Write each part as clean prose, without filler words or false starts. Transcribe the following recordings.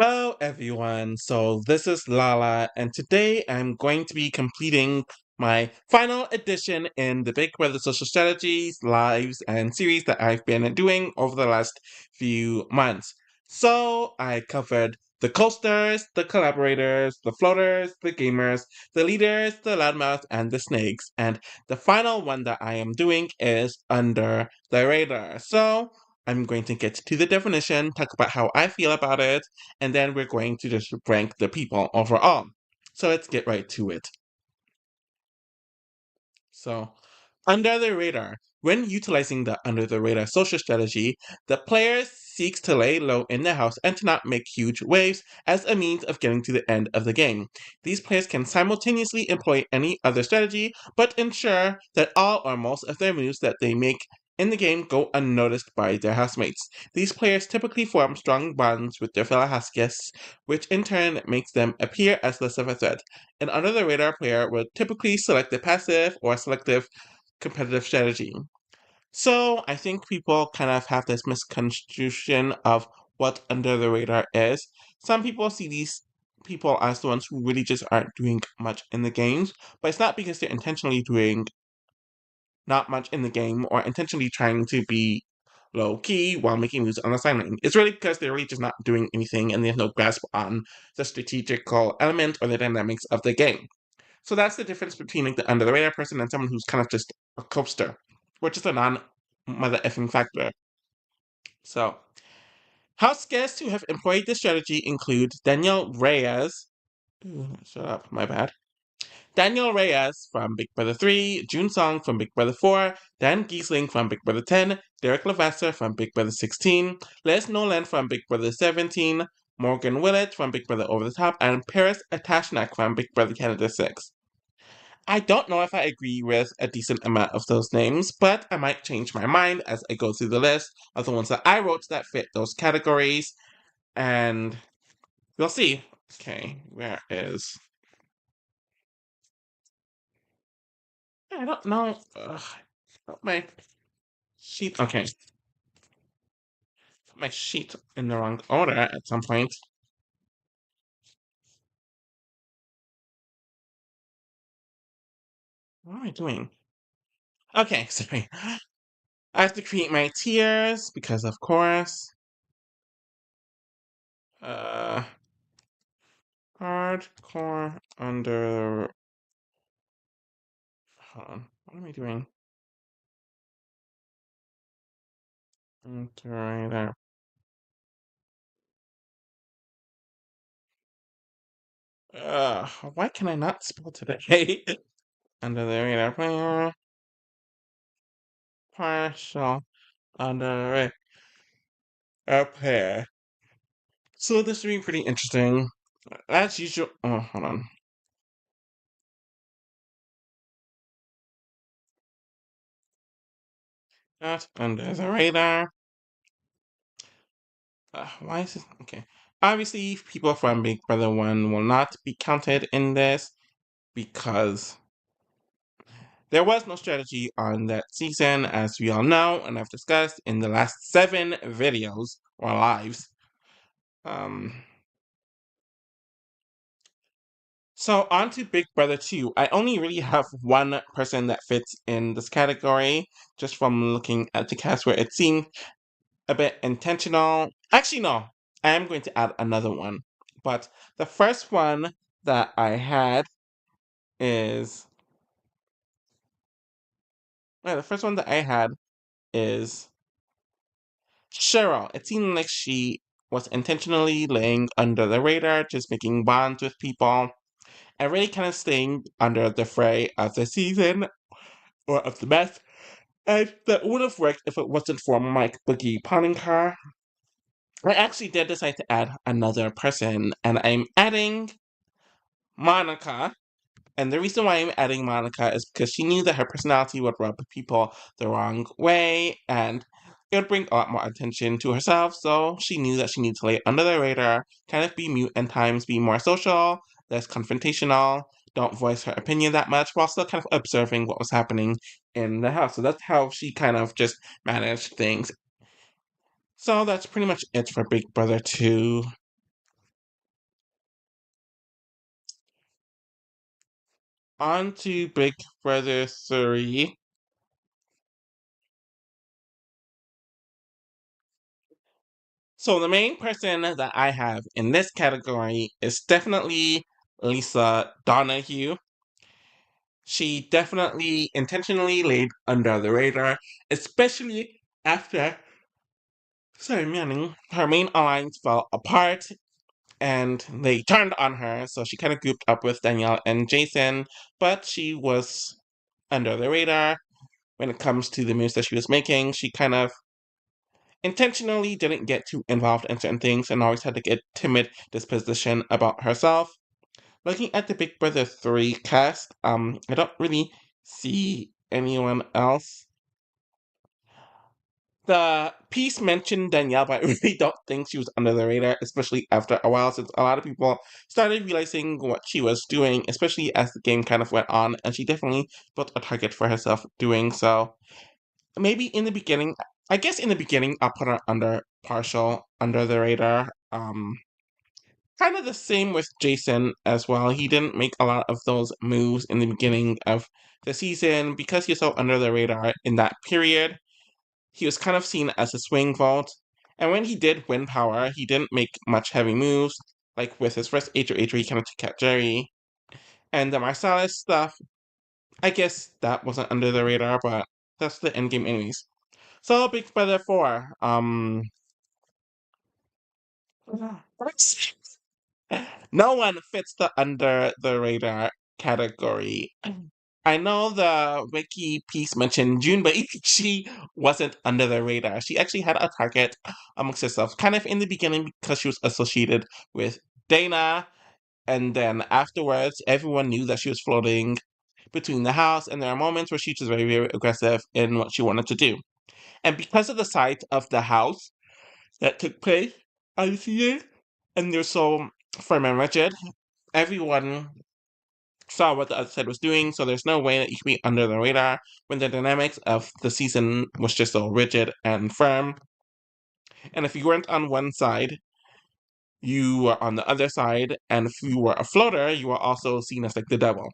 Hello everyone, so this is Lala, and today I'm going to be completing my final edition in the Big Brother Social Strategies, lives, and series that I've been doing over the last few months. So I covered the coasters, the collaborators, the floaters, the gamers, the leaders, the loudmouth, and the snakes, and the final one that I am doing is Under the Radar. So I'm going to get to the definition, talk about how I feel about it, and then we're going to just rank the people overall. So let's get right to it. So, under the radar. When utilizing the under the radar social strategy, the player seeks to lay low in the house and to not make huge waves as a means of getting to the end of the game. These players can simultaneously employ any other strategy, but ensure that all or most of their moves that they make in the game go unnoticed by their housemates. These players typically form strong bonds with their fellow house guests, which in turn makes them appear as less of a threat. An under the radar player would typically select the passive or selective competitive strategy. So I think people kind of have this misconstruction of what under the radar is. Some people see these people as the ones who really just aren't doing much in the games, but it's not because they're intentionally doing not much in the game or intentionally trying to be low key while making moves on the sideline. It's really because they're really just not doing anything and they have no grasp on the strategical element or the dynamics of the game. So that's the difference between like the under the radar person and someone who's kind of just a coaster, which is a non mother effing factor. So house guests who have employed this strategy include Daniel Reyes. Ooh, shut up, my bad. Daniel Reyes from Big Brother 3, June Song from Big Brother 4, Dan Giesling from Big Brother 10, Derek Levasseur from Big Brother 16, Les Nolan from Big Brother 17, Morgan Willett from Big Brother Over the Top, and Paris Atashnak from Big Brother Canada 6. I don't know if I agree with a decent amount of those names, but I might change my mind as I go through the list of the ones that I wrote that fit those categories, and we'll see. Okay, where is. I don't know. Put my sheet. Okay, put my sheet in the wrong order at some point. What am I doing? Okay, sorry. I have to create my tiers because, of course, uh, hardcore under. Hold on. What am I doing? Under there. Why can I not spell today? Under the radar player, partial, under the radar player. So this will be pretty interesting. As usual. Oh, hold on. Not under the radar. Why is this? Okay. Obviously, people from Big Brother 1 will not be counted in this because there was no strategy on that season, as we all know, and I've discussed in the last 7 videos or lives. So on to Big Brother 2. I only really have one person that fits in this category, just from looking at the cast where it seemed a bit intentional. Actually, no, I am going to add another one. But the first one that I had is the first one that I had is Cheryl. It seemed like she was intentionally laying under the radar, just making bonds with people, and really kind of staying under the fray of the season or of the mess. And that would have worked if it wasn't for Mike Boogie Poningcar. I actually did decide to add another person, and I'm adding Monica. And the reason why I'm adding Monica is because she knew that her personality would rub people the wrong way, and it would bring a lot more attention to herself. So she knew that she needed to lay under the radar, kind of be mute and times, be more social, less confrontational, don't voice her opinion that much, while still kind of observing what was happening in the house. So that's how she kind of just managed things. So that's pretty much it for Big Brother 2. On to Big Brother 3. So the main person that I have in this category is definitely Lisa Donahue. She definitely intentionally laid under the radar, especially after, sorry, Manning, her main alliance fell apart and they turned on her. So she kind of grouped up with Danielle and Jason, but she was under the radar when it comes to the moves that she was making. She kind of intentionally didn't get too involved in certain things and always had like a timid disposition about herself. Looking at the Big Brother 3 cast, I don't really see anyone else. The piece mentioned Danielle, but I really don't think she was under the radar, especially after a while, since a lot of people started realizing what she was doing, especially as the game kind of went on, and she definitely built a target for herself doing so. Maybe in the beginning, I guess in the beginning, I'll put her under partial, under the radar. Kind of the same with Jason as well. He didn't make a lot of those moves in the beginning of the season because he's so under the radar in that period. He was kind of seen as a swing vote. And when he did win power, he didn't make much heavy moves. Like with his first H where he kind of took out Jerry. And the Marsalis stuff, I guess that wasn't under the radar, but that's the endgame anyways. So Big Brother 4. No one fits the under the radar category. I know the wiki piece mentioned June, but she wasn't under the radar. She actually had a target amongst herself, kind of in the beginning because she was associated with Dana, and then afterwards, everyone knew that she was floating between the house, and there are moments where she was very, very aggressive in what she wanted to do. And because of the side of the house that took place on the season, and they're so firm and rigid, everyone saw what the other side was doing, so there's no way that you could be under the radar when the dynamics of the season was just so rigid and firm. And if you weren't on one side, you were on the other side, and if you were a floater, you were also seen as like the devil.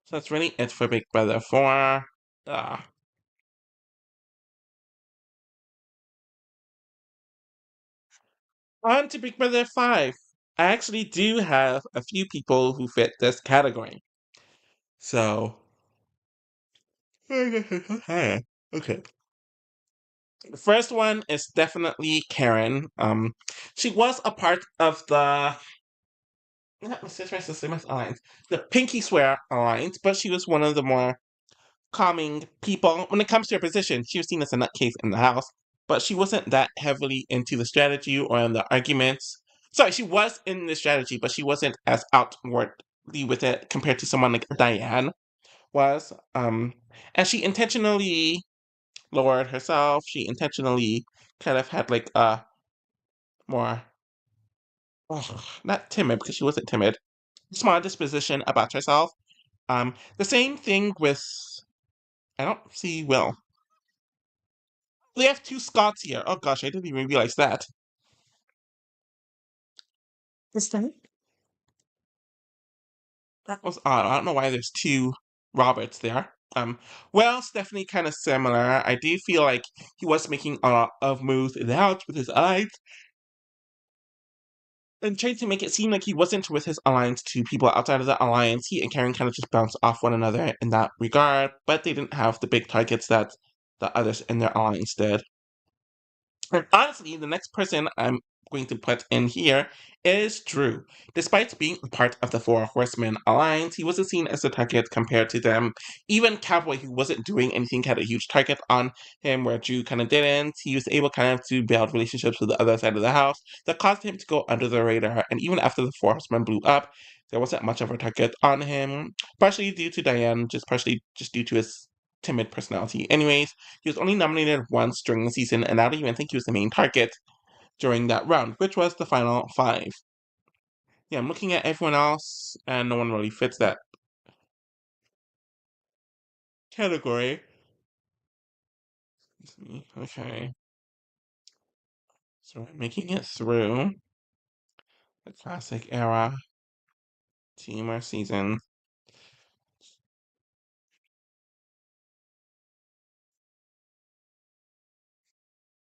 So that's really it for Big Brother 4. On to Big Brother 5. I actually do have a few people who fit this category. So, okay. The first one is definitely Karen. She was a part of the not Sisters Alliance, the Pinky Swear Alliance, but she was one of the more calming people when it comes to her position. She was seen as a nutcase in the house, but she wasn't that heavily into the strategy or in the arguments. Sorry, she was in the strategy, but she wasn't as outwardly with it compared to someone like Diane was. And she intentionally lowered herself. She intentionally kind of had like a more, not timid because she wasn't timid, small disposition about herself. The same thing with, I don't see Will. They have two Scots here. Oh gosh, I didn't even realize that. Is that? That was odd. I don't know why there's two Roberts there. Well, Stephanie kind of similar. I do feel like he was making a lot of moves in the house with his eyes and trying to make it seem like he wasn't with his alliance to people outside of the alliance. He and Karen kind of just bounced off one another in that regard, but they didn't have the big targets that the others in their alliance did. And honestly, the next person I'm going to put in here is Drew. Despite being a part of the Four Horsemen Alliance, he wasn't seen as a target compared to them. Even Cowboy, who wasn't doing anything, had a huge target on him where Drew kind of didn't. He was able kind of to build relationships with the other side of the house that caused him to go under the radar. And even after the Four Horsemen blew up, there wasn't much of a target on him, partially due to Diane, just partially just due to his timid personality. Anyways, he was only nominated once during the season, and I don't even think he was the main target during that round, which was the final five. Yeah, I'm looking at everyone else, and no one really fits that category. Okay. So we're making it through the classic era team or season.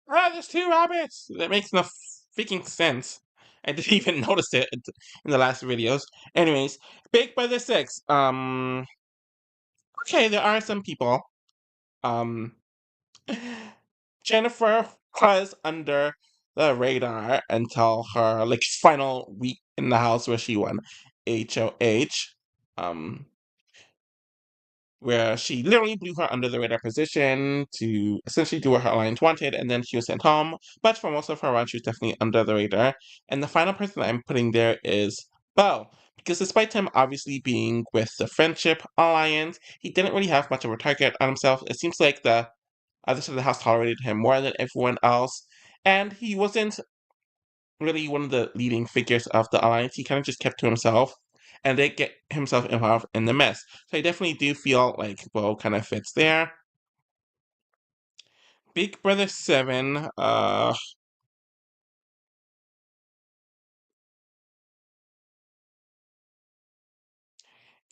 Ah, there's two rabbits! That makes no freaking sense. I didn't even notice it in the last videos. Anyways, Big Brother 6. Okay, there are some people. Um, Jennifer was under the radar until her like final week in the house where she won HOH. Um, where she literally blew her under the radar position to essentially do what her alliance wanted, and then she was sent home. But for most of her run, she was definitely under the radar. And the final person I'm putting there is Bo, because despite him obviously being with the Friendship Alliance, he didn't really have much of a target on himself. It seems like the other side of the house tolerated him more than everyone else, and he wasn't really one of the leading figures of the alliance. He kind of just kept to himself and did get himself involved in the mess. So I definitely do feel like Bo kind of fits there. Big Brother 7,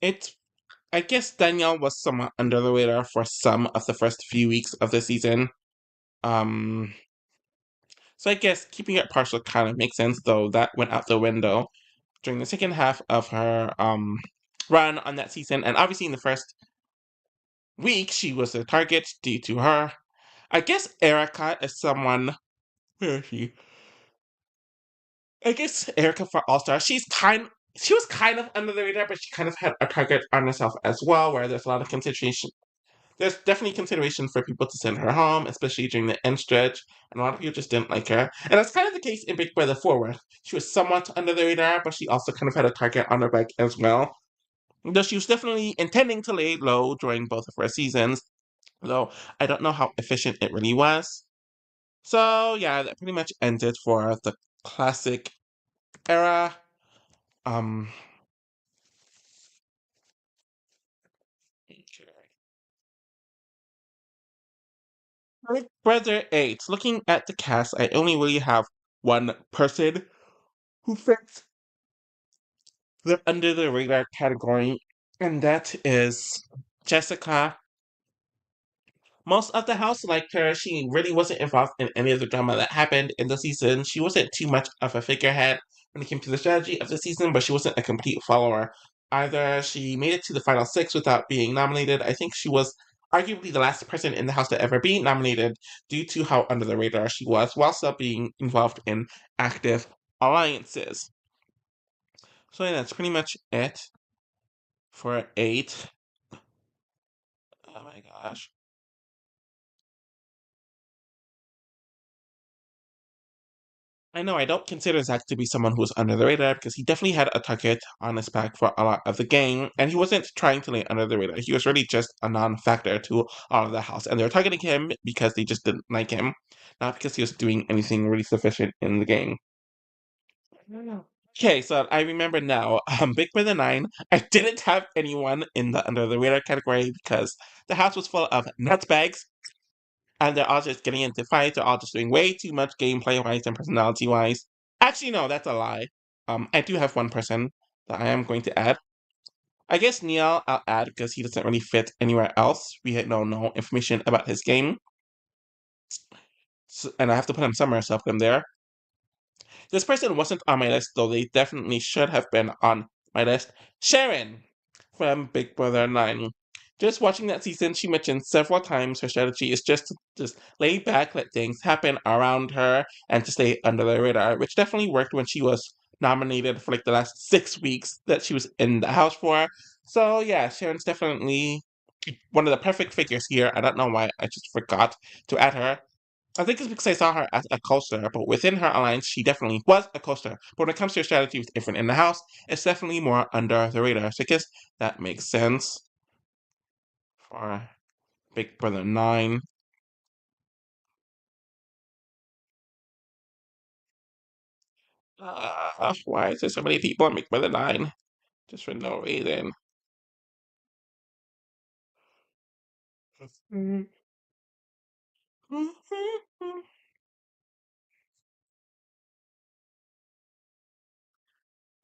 it's I guess Danielle was somewhat under the radar for some of the first few weeks of the season. Um so I guess keeping it partial kind of makes sense, though that went out the window during the second half of her run on that season. And obviously in the first week she was a target due to her. I guess Erica is someone. Where is she? I guess Erica for All Star. She was kind of under the radar, but she kind of had a target on herself as well, where there's a lot of consideration. There's definitely consideration for people to send her home, especially during the end stretch, and a lot of people just didn't like her. And that's kind of the case in Big Brother 4, where she was somewhat under the radar, but she also kind of had a target on her back as well. Though she was definitely intending to lay low during both of her seasons, though I don't know how efficient it really was. So yeah, that pretty much ended for the classic era. Um, Big Brother 8. Looking at the cast, I only really have one person who fits the under the radar category, and that is Jessica. Most of the house liked her. She really wasn't involved in any of the drama that happened in the season. She wasn't too much of a figurehead when it came to the strategy of the season, but she wasn't a complete follower either. She made it to the final six without being nominated. I think she was arguably the last person in the house to ever be nominated due to how under the radar she was, while still being involved in active alliances. So yeah, that's pretty much it for 8. Oh my gosh. I know I don't consider Zach to be someone who's under the radar because he definitely had a target on his back for a lot of the game, and he wasn't trying to lay under the radar. He was really just a non-factor to all of the house, and they were targeting him because they just didn't like him, not because he was doing anything really sufficient in the game. Okay, so I remember now. Big Brother 9. I didn't have anyone in the under the radar category because the house was full of nutbags, and they're all just getting into fights. They're all just doing way too much gameplay wise and personality wise. Actually, no, that's a lie. I do have one person that I am going to add. I guess Neil I'll add because he doesn't really fit anywhere else. We had no information about his game, and I have to put him somewhere, so I'll put him there. This person wasn't on my list, though they definitely should have been on my list. Sharon from Big Brother 9. Just watching that season, she mentioned several times her strategy is just to just lay back, let things happen around her, and to stay under the radar, which definitely worked when she was nominated for like the last 6 weeks that she was in the house for. So yeah, Sharon's definitely one of the perfect figures here. I don't know why I just forgot to add her. I think it's because I saw her as a coaster, but within her alliance, she definitely was a coaster. But when it comes to her strategy with different in the house, it's definitely more under the radar. So I guess that makes sense for Big Brother 9. Why is there so many people in Big Brother 9? Just for no reason.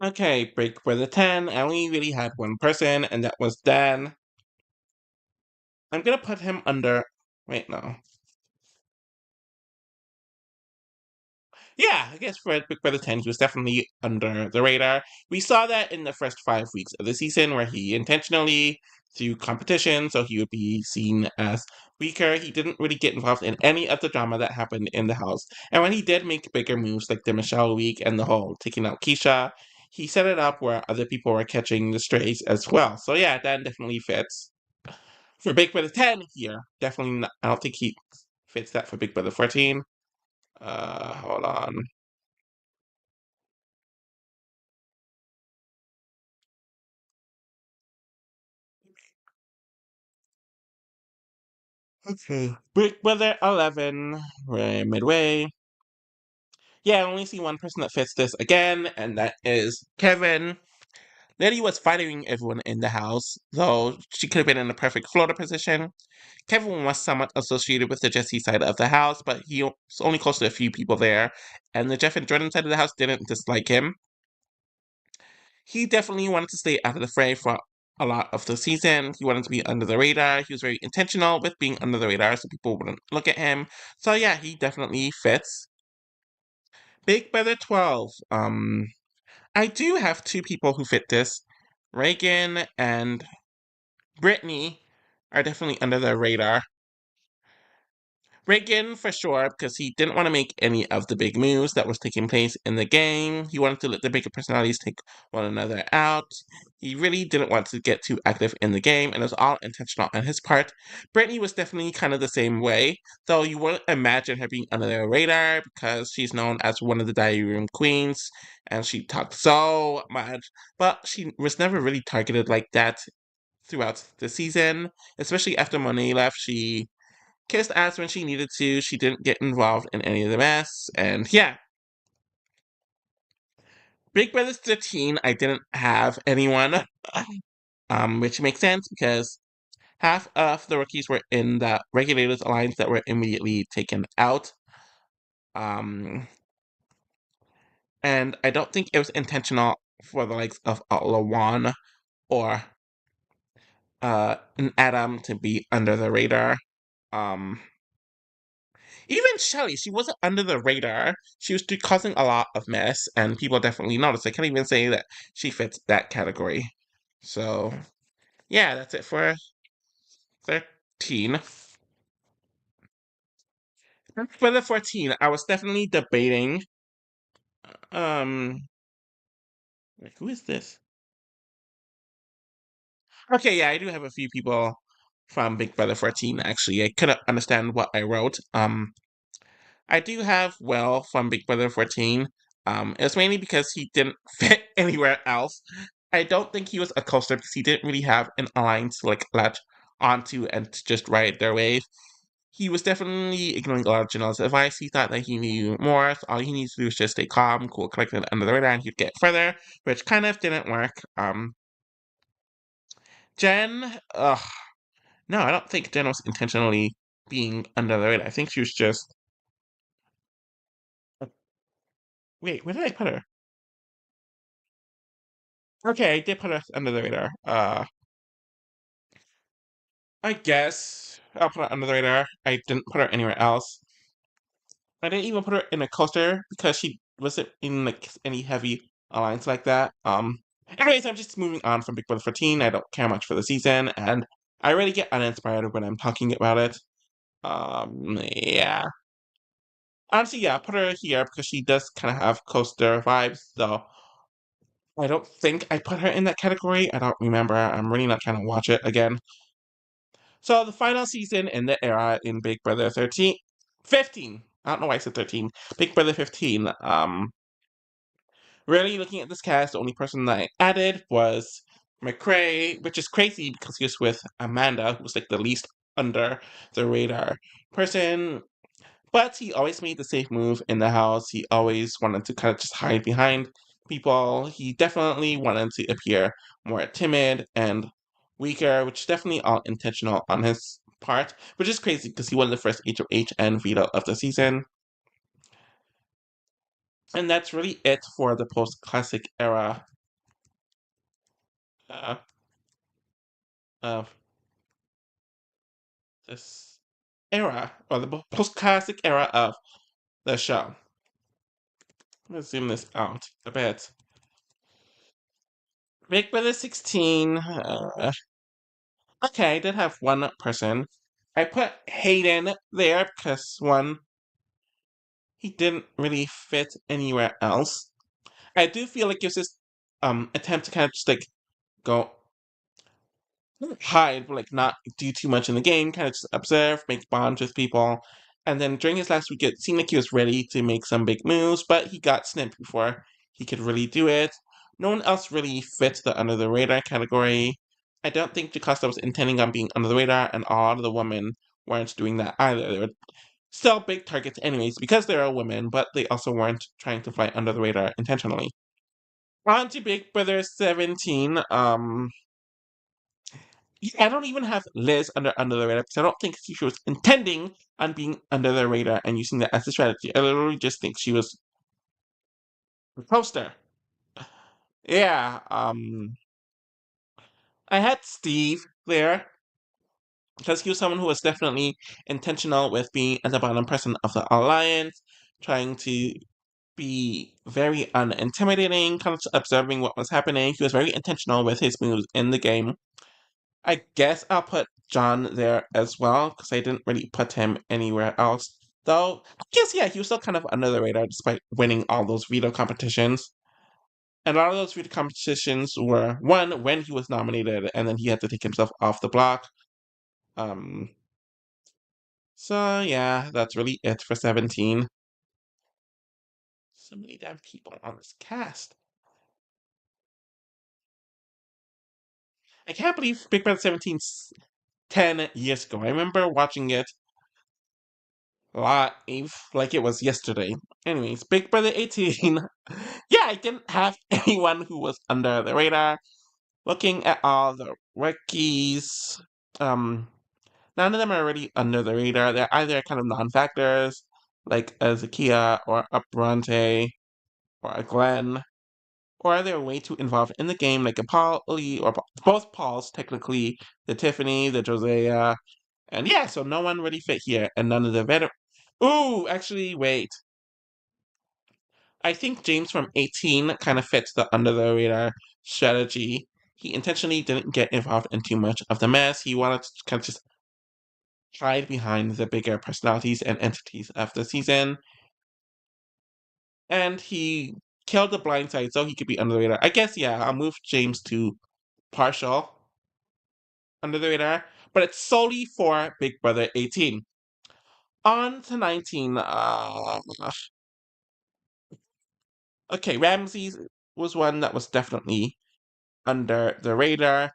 Okay, Big Brother 10. I only really had one person, and that was Dan. I'm gonna put him under. Wait, no. Yeah, I guess for Big Brother 10, he was definitely under the radar. We saw that in the first 5 weeks of the season where he intentionally threw competition, so he would be seen as weaker. He didn't really get involved in any of the drama that happened in the house. And when he did make bigger moves like the Michelle week and the whole taking out Keisha, he set it up where other people were catching the strays as well. So yeah, that definitely fits. For Big Brother 10 here, definitely not, I don't think he fits that for Big Brother 14. Hold on. Okay. Big Brother 11, we're midway. Yeah, I only see one person that fits this again, and that is Kevin. Lily was fighting everyone in the house, though she could have been in the perfect floater position. Kevin was somewhat associated with the Jesse side of the house, but he was only close to a few people there, and the Jeff and Jordan side of the house didn't dislike him. He definitely wanted to stay out of the fray for a lot of the season. He wanted to be under the radar. He was very intentional with being under the radar so people wouldn't look at him. So yeah, he definitely fits. Big Brother 12. I do have two people who fit this. Reagan and Brittany are definitely under the radar. Reagan for sure, because he didn't want to make any of the big moves that was taking place in the game. He wanted to let the bigger personalities take one another out. He really didn't want to get too active in the game, and it was all intentional on his part. Brittany was definitely kind of the same way, though you wouldn't imagine her being under their radar because she's known as one of the diary room queens, and she talked so much, but she was never really targeted like that throughout the season, especially after Monet left. She kissed ass when she needed to. She didn't get involved in any of the mess. And yeah, Big Brother 13, I didn't have anyone, which makes sense because half of the rookies were in the Regulators Alliance that were immediately taken out. Um, and I don't think it was intentional for the likes of Lawan or an Adam to be under the radar. Um, Even Shelly, she wasn't under the radar. She was causing a lot of mess, and people definitely noticed. I can't even say that she fits that category. So, yeah, that's it for 13. For the 14, I was definitely debating. Um, wait, who is this? Okay, yeah, I do have a few people from Big Brother 14. Actually, I couldn't understand what I wrote. I do have Will from Big Brother 14. It's mainly because he didn't fit anywhere else. I don't think he was a coaster because he didn't really have an alliance to like latch onto and to just ride their wave. He was definitely ignoring a lot of Janelle's advice. He thought that he knew more, so all he needs to do is just stay calm, cool, collected under the radar, and he'd get further, which kind of didn't work. Jen, no, I don't think Jen was intentionally being under the radar. I think she was just. Wait, where did I put her? Okay, I did put her under the radar. I guess I'll put her under the radar. I didn't put her anywhere else. I didn't even put her in a coaster because she wasn't in like any heavy alliance like that. Anyways, I'm just moving on from Big Brother 14. I don't care much for the season, and I really get uninspired when I'm talking about it. Yeah. Honestly, yeah, put her here because she does kind of have coaster vibes, though. I don't think I put her in that category. I don't remember. I'm really not trying to watch it again. So the final season in the era in Big Brother 13, 15. I don't know why I said 13. Big Brother 15. Really looking at this cast, the only person that I added was McCrae, which is crazy because he was with Amanda, who was like the least under the radar person. But he always made the safe move in the house. He always wanted to kind of just hide behind people. He definitely wanted to appear more timid and weaker, which is definitely all intentional on his part, which is crazy because he won the first HOH and veto of the season. And that's really it for the post classic era uh, of this era, or the post classic era of the show. Let's zoom this out a bit. Big Brother 16. Okay, I did have one person. I put Hayden there because one, he didn't really fit anywhere else. I do feel like it was this attempt to kind of just like go hide, but like not do too much in the game, kind of just observe, make bonds with people. And then during his last week, it seemed like he was ready to make some big moves, but he got snipped before he could really do it. No one else really fits the under the radar category. I don't think Jocasta was intending on being under the radar, and a lot of the women weren't doing that either. They were still big targets anyways because they are women, but they also weren't trying to fly under the radar intentionally. On to Big Brother 17. I don't even have Liz under the radar because I don't think she was intending on being under the radar and using that as a strategy. I literally just think she was a poster. Yeah, I had Steve there because he was someone who was definitely intentional with being at the bottom person of the alliance, trying to be very unintimidating, kind of observing what was happening. He was very intentional with his moves in the game. I guess I'll put John there as well because I didn't really put him anywhere else. Though, I guess, yeah, he was still kind of under the radar despite winning all those veto competitions. And a lot of those veto competitions were one when he was nominated, and then he had to take himself off the block. Um, so yeah, that's really it for 17. So many damn people on this cast. I can't believe Big Brother 17's 10 years ago. I remember watching it live like it was yesterday. Anyways, Big Brother 18. Yeah, I didn't have anyone who was under the radar. Looking at all the rookies, none of them are really under the radar. They're either kind of non-factors, like a Zakia or a Bronte or a Glenn, or they're way too involved in the game, like a Polly or both Pauls, technically, the Tiffany, the Josiah, and yeah, so no one really fit here, and none of the veteran. Ooh, actually, wait. I think James from 18 kind of fits the under the radar strategy. He intentionally didn't get involved in too much of the mess. He wanted to kind of just hide behind the bigger personalities and entities of the season. And he killed the blind side so he could be under the radar. I guess, yeah, I'll move James to partial under the radar, but it's solely for Big Brother 18. On to 19. Okay, Ramses was one that was definitely under the radar.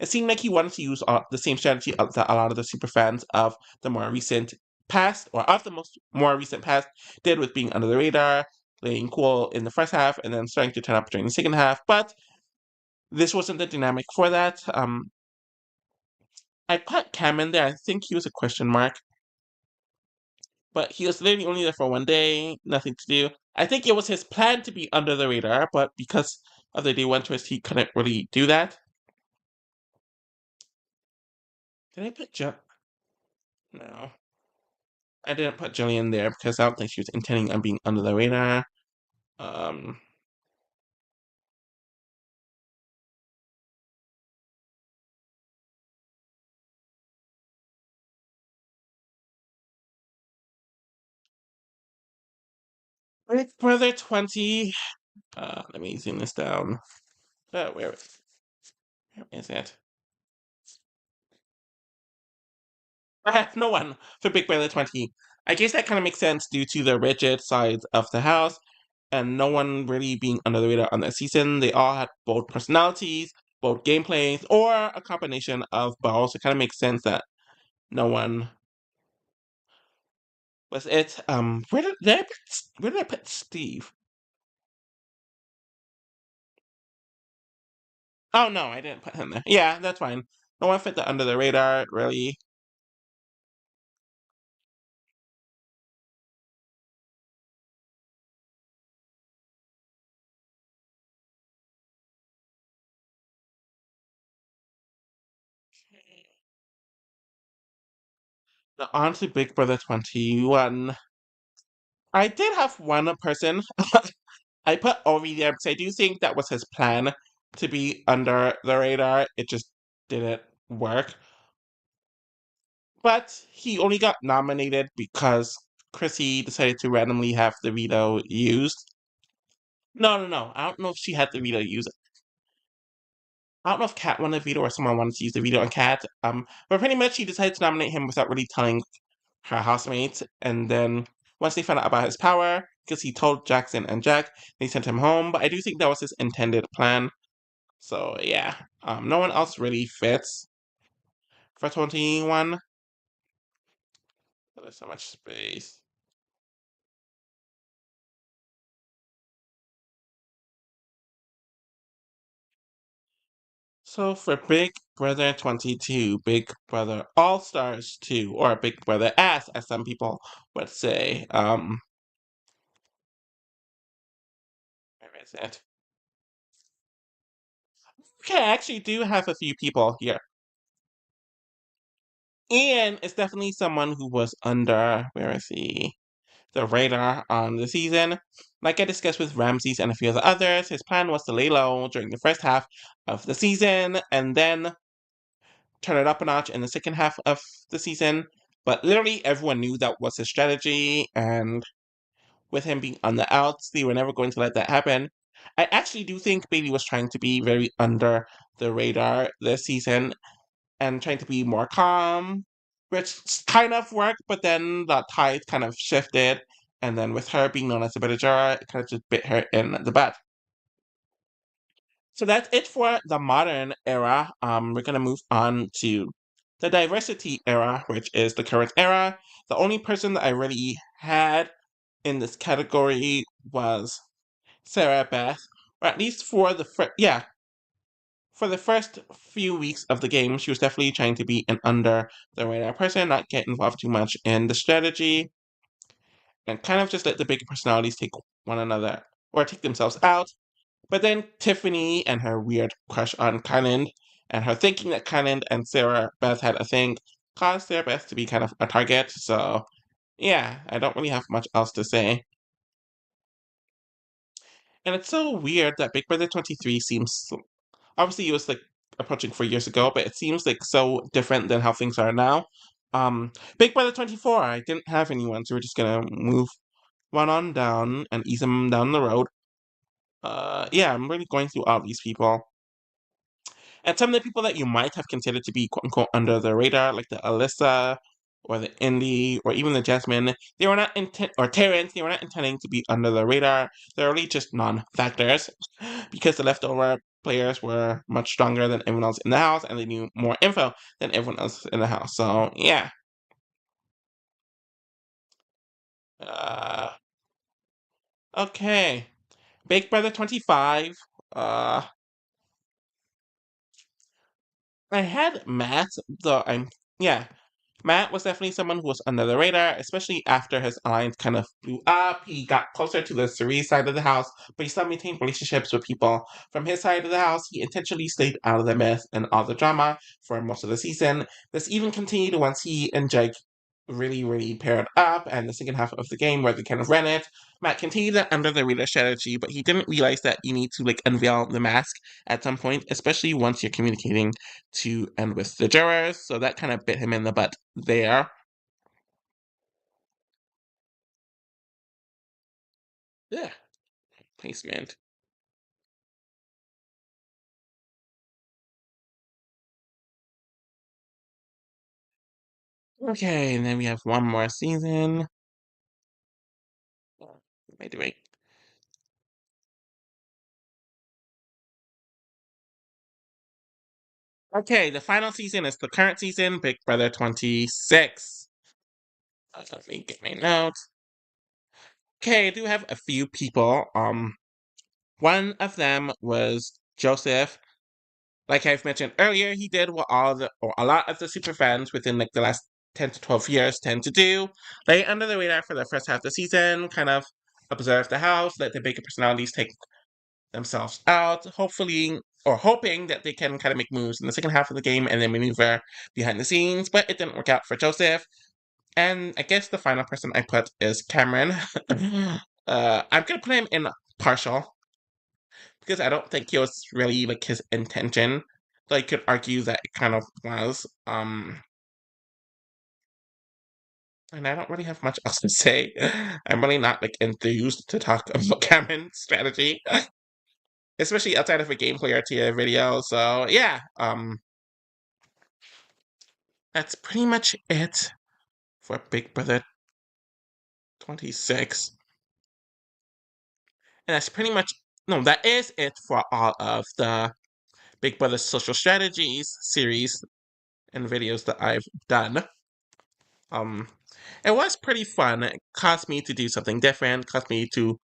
It seemed like he wanted to use the same strategy that a lot of the super fans of the more recent past, or of the more recent past, did with being under the radar, playing cool in the first half, and then starting to turn up during the second half. But this wasn't the dynamic for that. I put Cam in there. I think he was a question mark, but he was literally only there for one day, nothing to do. I think it was his plan to be under the radar, but because of the day one twist, he couldn't really do that. Did I put Jill? No. I didn't put Jillian there because I don't think she was intending on being under the radar. Um, Big Brother 20. Let me zoom this down. Where is it? I have no one for Big Brother 20. I guess that kind of makes sense due to the rigid sides of the house and no one really being under the radar on that season. They all had both personalities, both gameplays, or a combination of both. It kind of makes sense that no one was it. Where did I put Steve? Oh no, I didn't put him there. Yeah, that's fine. No one fit the under the radar, really. Now on to Big Brother 21. I did have one person I put Ori there because I do think that was his plan to be under the radar. It just didn't work. But he only got nominated because Chrissy decided to randomly have the veto used. No. I don't know if she had the veto used. I don't know if Kat wanted the veto or someone wanted to use the veto on Kat. But pretty much she decided to nominate him without really telling her housemates. And then once they found out about his power, because he told Jackson and Jack, they sent him home. But I do think that was his intended plan. So yeah, no one else really fits for 21. There's so much space. So for Big Brother 22, Big Brother All Stars 2, or Big Brother S, as some people would say, where is it? Okay, I actually do have a few people here. And it's definitely someone who was under, where is he? The radar on the season. Like I discussed with Ramses and a few of the others, his plan was to lay low during the first half of the season and then turn it up a notch in the second half of the season. But literally everyone knew that was his strategy, and with him being on the outs, they were never going to let that happen. I actually do think Bailey was trying to be very under the radar this season and trying to be more calm, which kind of worked, but then the tide kind of shifted. And then with her being known as a better juror, it kind of just bit her in the butt. So that's it for the modern era. We're gonna move on to the diversity era, which is the current era. The only person that I really had in this category was Sarah Beth, or at least for the for the first few weeks of the game, she was definitely trying to be an under the radar person, not get involved too much in the strategy, and kind of just let the bigger personalities take one another or take themselves out. But then Tiffany and her weird crush on Kyland, and her thinking that Kyland and Sarah Beth had a thing, caused Sarah Beth to be kind of a target. So, yeah, I don't really have much else to say. And it's so weird that Big Brother 23 seems obviously it was like approaching 4 years ago, but it seems like so different than how things are now. Big Brother 24, I didn't have anyone, so we're just gonna move one on down and ease them down the road. Yeah, I'm really going through all these people. And some of the people that you might have considered to be quote unquote under the radar, like the Alyssa or the Indy or even the Jasmine, they were not intent or Terrence, they were not intending to be under the radar. They're really just non-factors because the leftover players were much stronger than everyone else in the house and they knew more info than everyone else in the house. So yeah. Uh, okay. Big Brother 25. Uh I had Matt, though yeah. Matt was definitely someone who was under the radar, especially after his alliance kind of blew up. He got closer to the Cerise side of the house, but he still maintained relationships with people from his side of the house. He intentionally stayed out of the mess and all the drama for most of the season. This even continued once he and Jake really paired up, and the second half of the game where they kind of ran it. Matt continued that under the radar strategy, but he didn't realize that you need to like unveil the mask at some point, especially once you're communicating to and with the jurors. So that kind of bit him in the butt there. Yeah, placement. Okay, and then we have one more season. What am I doing? Okay, the final season is the current season, Big Brother 26. Let me get my notes. Okay, I do have a few people. One of them was Joseph. Like I've mentioned earlier, he did what all the or a lot of the super fans within like the last 10 to 12 years tend to do. Lay under the radar for the first half of the season, kind of observe the house, let the bigger personalities take themselves out, hopefully or hoping that they can kind of make moves in the second half of the game and then maneuver behind the scenes, but it didn't work out for Joseph. And I guess the final person I put is Cameron. I'm gonna put him in partial because I don't think it was really like his intention. Though I could argue that it kind of was. And I don't really have much else to say. I'm really not like enthused to talk about Cameron's strategy, especially outside of a gameplay or TA video. So yeah, that's pretty much it for Big Brother 26. And that's pretty much, no, that is it for all of the Big Brother social strategies series and videos that I've done. Um, it was pretty fun. It caused me to do something different, caused me to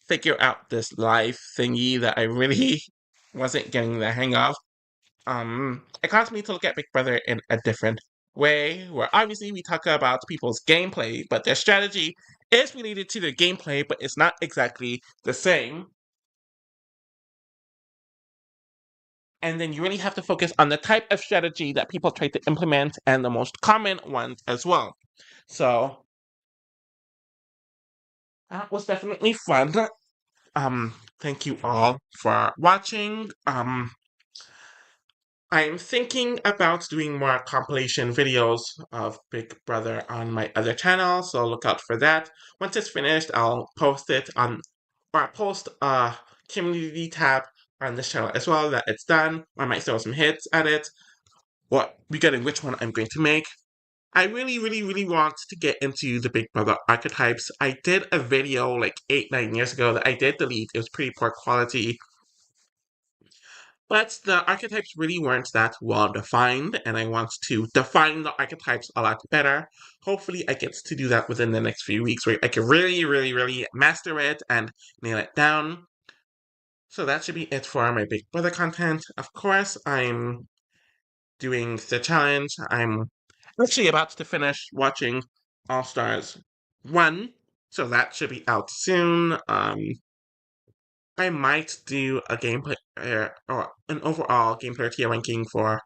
figure out this live thingy that I really wasn't getting the hang of. It caused me to look at Big Brother in a different way, where obviously we talk about people's gameplay, but their strategy is related to their gameplay, but it's not exactly the same. And then you really have to focus on the type of strategy that people try to implement and the most common ones as well. So that was definitely fun. Thank you all for watching. I'm thinking about doing more compilation videos of Big Brother on my other channel, so look out for that. Once it's finished, I'll post it on, or I'll post a community tab on this channel as well that it's done. I might throw some hits at it, what regarding which one I'm going to make. I really, really, really want to get into the Big Brother archetypes. I did a video like 8, 9 years ago that I did delete. It was pretty poor quality. But the archetypes really weren't that well defined, and I want to define the archetypes a lot better. Hopefully, I get to do that within the next few weeks where I can really, really, really master it and nail it down. So that should be it for my Big Brother content. Of course, I'm doing the challenge. I'm actually about to finish watching All Stars 1, so that should be out soon. I might do a gameplay or an overall gameplay tier ranking for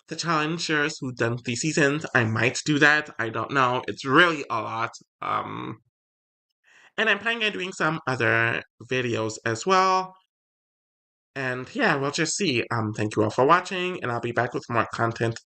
the challengers who've done 3 seasons. I might do that. I don't know. It's really a lot. And I'm planning on doing some other videos as well. And yeah, we'll just see. Thank you all for watching, and I'll be back with more content